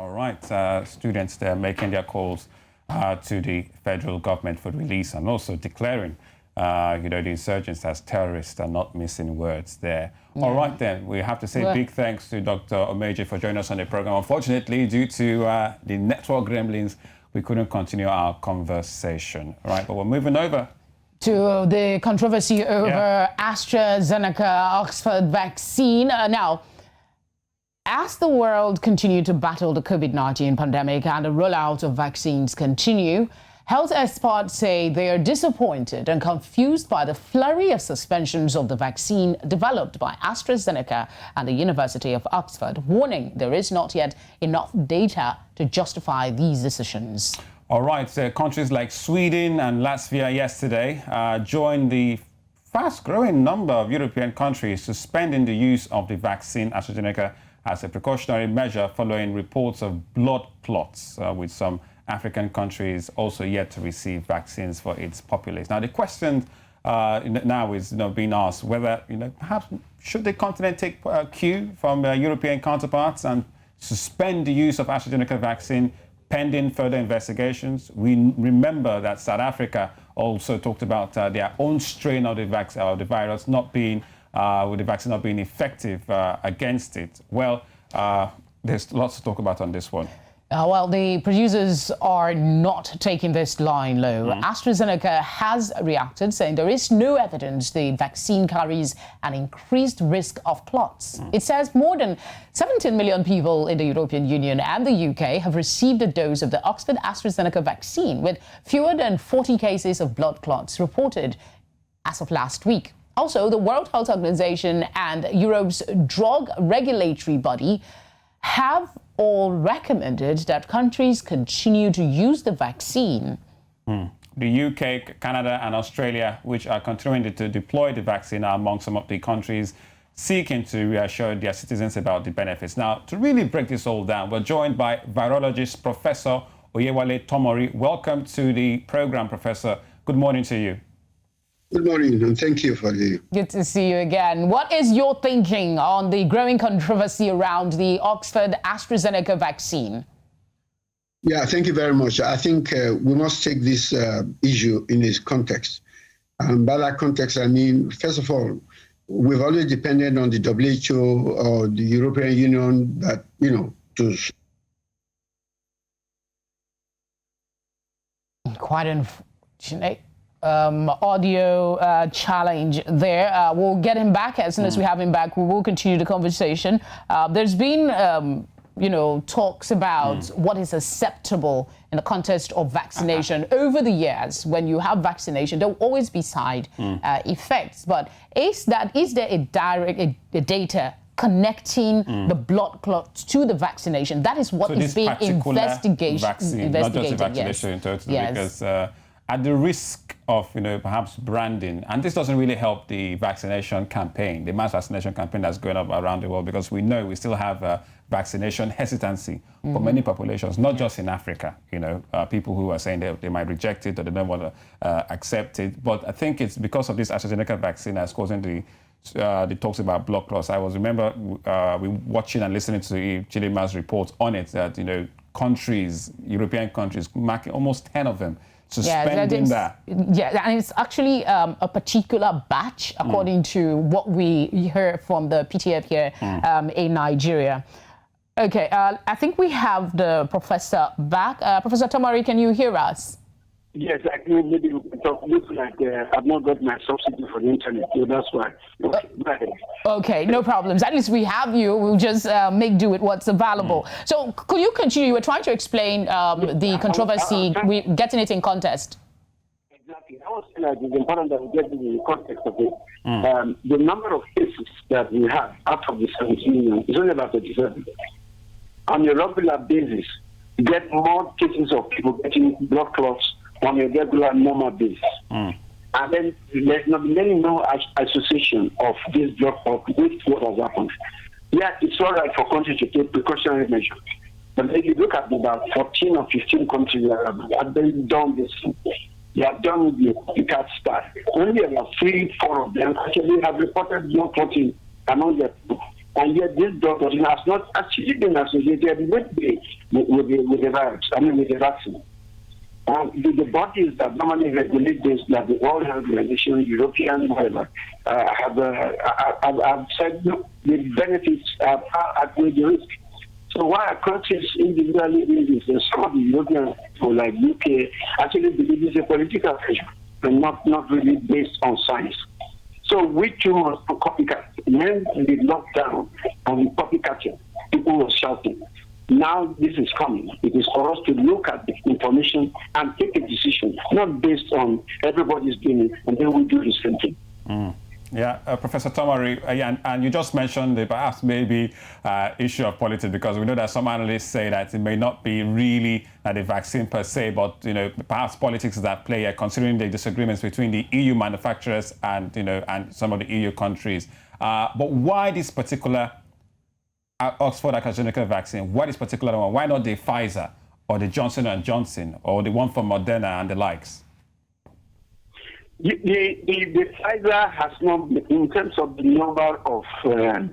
All right, students there making their calls to the federal government for release and also declaring, the insurgents as terrorists are not missing words there. Yeah. All right, then, we have to say big thanks to Dr. Omeje for joining us on the program. Unfortunately, due to the network gremlins, we couldn't continue our conversation. All right, but we're moving over to the controversy over AstraZeneca Oxford vaccine. Now, as the world continues to battle the COVID-19 pandemic and the rollout of vaccines continue, health experts say they are disappointed and confused by the flurry of suspensions of the vaccine developed by AstraZeneca and the University of Oxford, warning there is not yet enough data to justify these decisions. All right, countries like Sweden and Latvia yesterday joined the fast-growing number of European countries suspending the use of the vaccine AstraZeneca as a precautionary measure following reports of blood clots, with some African countries also yet to receive vaccines for its populace. Now, the question now is being asked whether perhaps should the continent take cue from European counterparts and suspend the use of AstraZeneca vaccine pending further investigations. We remember that South Africa also talked about their own strain of the virus not being, with the vaccine not being effective against it. Well, there's lots to talk about on this one. Well, the producers are not taking this line low. AstraZeneca has reacted, saying there is no evidence the vaccine carries an increased risk of clots. It says more than 17 million people in the European Union and the UK have received a dose of the Oxford AstraZeneca vaccine, with fewer than 40 cases of blood clots reported as of last week. Also, the World Health Organization and Europe's drug regulatory body have all recommended that countries continue to use the vaccine. The UK, Canada and Australia, which are continuing to deploy the vaccine, are among some of the countries seeking to reassure their citizens about the benefits. Now, to really break this all down, we're joined by Virologist Professor Oyewale Tomori. Welcome to the program, Professor. Good morning to you. Good morning, and thank you for the... Good to see you again. What is your thinking on the growing controversy around the Oxford AstraZeneca vaccine? Yeah, thank you very much. I think we must take this issue in its context. By that context, I mean, first of all, we've always depended on the WHO or the European Union that, to... Quite unfortunate. Audio challenge there. We'll get him back. As soon as we have him back, we will continue the conversation. There's been, talks about what is acceptable in the context of vaccination over the years. When you have vaccination, there will always be side effects. But is there a direct data connecting the blood clots to the vaccination? That is what is being investigated. Vaccine, not just the vaccination in total, because at the risk of, perhaps branding, and this doesn't really help the vaccination campaign, the mass vaccination campaign that's going up around the world, because we know we still have vaccination hesitancy for many populations, not just in Africa, people who are saying they might reject it or they don't want to accept it. But I think it's because of this AstraZeneca vaccine that's causing the talks about blood clots. I remember we watching and listening to Chilima's report on it that, countries, European countries, marking almost 10 of them, suspending that. Yeah, and it's actually a particular batch, according to what we heard from the PTF here in Nigeria. Okay, I think we have the professor back. Professor Tomori, can you hear us? Yes, I can. Maybe it looks like I've not got my subsidy for the internet, so that's why. Okay, no problems. At least we have you. We'll just make do with what's available. So could you continue? You were trying to explain the controversy, getting it in context. Exactly. I was saying that it's important that we get in the context of it. The number of cases that we have out of the 17 million is only about 37. On a regular basis, you get more cases of people getting blood clots on a regular, normal basis. And then there's not been no association of this blood clot with what has happened. Yeah, it's all right for countries to take precautionary measures. But if you look at about 14 or 15 countries that have done this, they have done the cat start. Only about 3-4 of them actually have reported blood clotting among their people. And yet this doctor has not actually been associated with the virus, with the vaccine. The bodies that normally regulate this, like the World Health Organization, European, whatever, have said, look, the benefits outweigh the risk. So why are countries individually doing this? And some of the European people, like UK, actually believe it's a political pressure and not really based on science. So we too must copycat. When the lockdown and the copycatting, people were shouting. Now this is coming. It is for us to look at the information and take a decision, not based on everybody's doing it, and then we do the same thing. Yeah, Professor Tomori, and you just mentioned the perhaps maybe issue of politics, because we know that some analysts say that it may not be really the vaccine per se, but perhaps politics is at play here, considering the disagreements between the EU manufacturers and and some of the EU countries. But why this particular Oxford AstraZeneca vaccine? Why this particular one? Why not the Pfizer or the Johnson & Johnson or the one from Moderna and the likes? The Pfizer has not, in terms of the number of the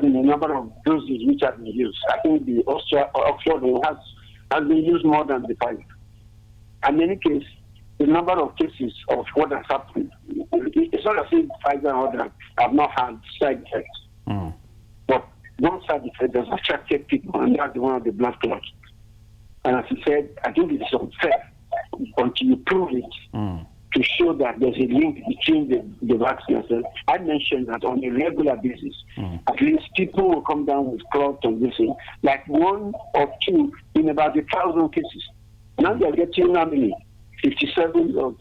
number of doses which have been used. I think the Oxford has been used more than the Pfizer. In any case, the number of cases of what has happened, it's not as if Pfizer and others have not had side effects. But one side effect has attracted people, and that's the one of the blood clots. And as I said, I think it's unfair until you prove it to show that there's a link between the vaccine. I mentioned that on a regular basis, at least people will come down with clots on this thing, like 1 or 2 in about 1,000 cases. Now they're getting how many? 57 or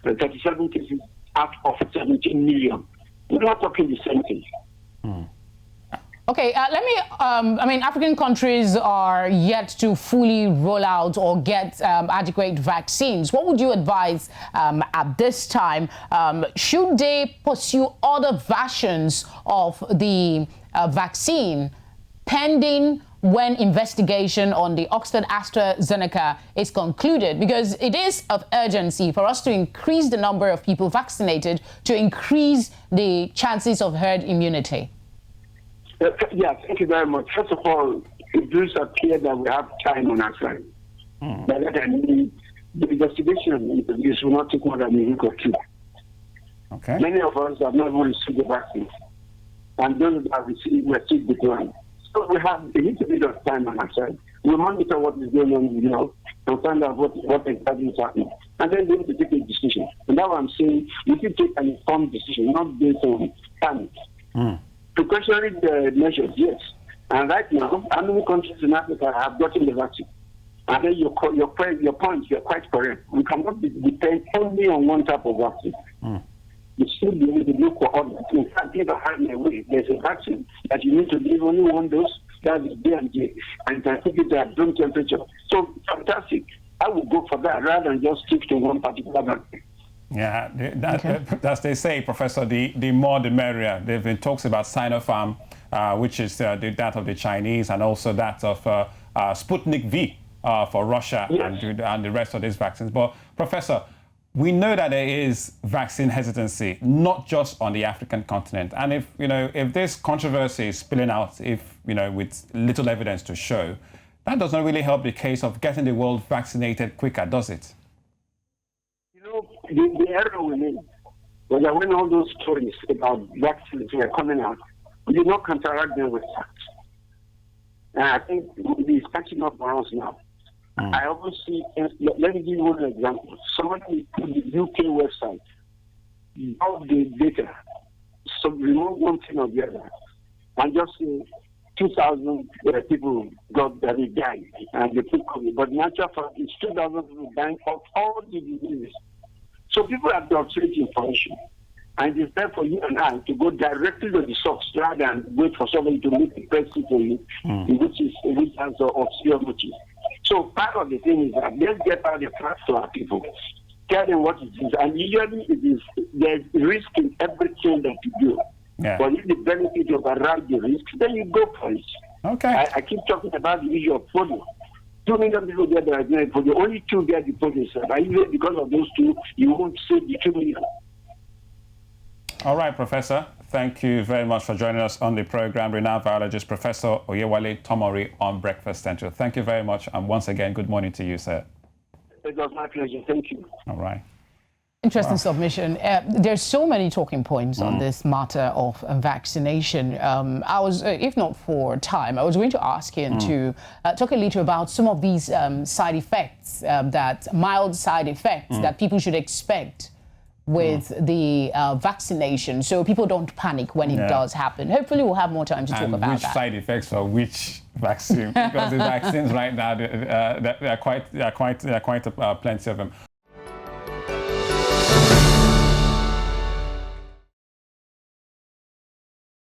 37 cases out of 17 million. We're not talking the same thing. Okay, let me, African countries are yet to fully roll out or get adequate vaccines. What would you advise at this time? Should they pursue other versions of the vaccine pending when investigation on the Oxford AstraZeneca is concluded? Because it is of urgency for us to increase the number of people vaccinated to increase the chances of herd immunity. Yeah, thank you very much. First of all, it does appear that we have time on our side. The investigation interviews will not take more than a week or 2. Okay. Many of us have not even received the vaccine, and those that have received were still declined. So we have a little bit of time on our side. We monitor what is going on, and find out what exactly is happening, and then we need to take a decision. And that's what I'm saying. We should take an informed decision, not based on panic. Precautionary measures, yes. And right now, how many countries in Africa have gotten the vaccine? And then your point, you're quite correct. We cannot depend only on one type of vaccine. You still need to look for others. In fact, if I have my way, there's a vaccine that you need to give only one dose, that is D&J, and can keep it at room temperature. So, fantastic. I would go for that rather than just stick to one particular vaccine. Yeah, as they say, Professor, the more the merrier. There have been talks about Sinopharm, which is that of the Chinese, and also that of Sputnik V for Russia, yes, and the rest of these vaccines. But, Professor, we know that there is vaccine hesitancy, not just on the African continent. And if this controversy is spilling out, with little evidence to show, that doesn't really help the case of getting the world vaccinated quicker, does it? The error we made was that when all those stories about vaccines were coming out, we did not counteract them with facts. And I think it's catching up for us now. I also see, let me give you one example. Somebody on the UK website got the data, so remove one thing or the other, and just say 2,000 people died, and they took COVID. But in actual fact, it's 2,000 people dying of all the diseases. So people have to obtain information. And it's time for you and I to go directly to the source rather than wait for somebody to make the press for you, which has obscure motive. So part of the thing is that let's get out the facts to our people, tell them what it is. And usually there's risk in everything that you do. Yeah. But if the benefit overrides the risk, then you go for it. Okay. I keep talking about the issue of polio. 2 million people get the polio. Only 2 get the polio. And even because of those 2, you won't save the 2 million. All right, Professor. Thank you very much for joining us on the program. Renowned virologist, Professor Oyewale Tomori on Breakfast Central. Thank you very much. And once again, good morning to you, sir. It was my pleasure. Thank you. All right. Interesting submission. There's so many talking points on this matter of vaccination. I was, if not for time, I was going to ask him to talk a little about some of these side effects, that mild side effects that people should expect with the vaccination, so people don't panic when it does happen. Hopefully we'll have more time to talk about that. Which side effects for which vaccine? Because the vaccines right now, there are quite plenty of them.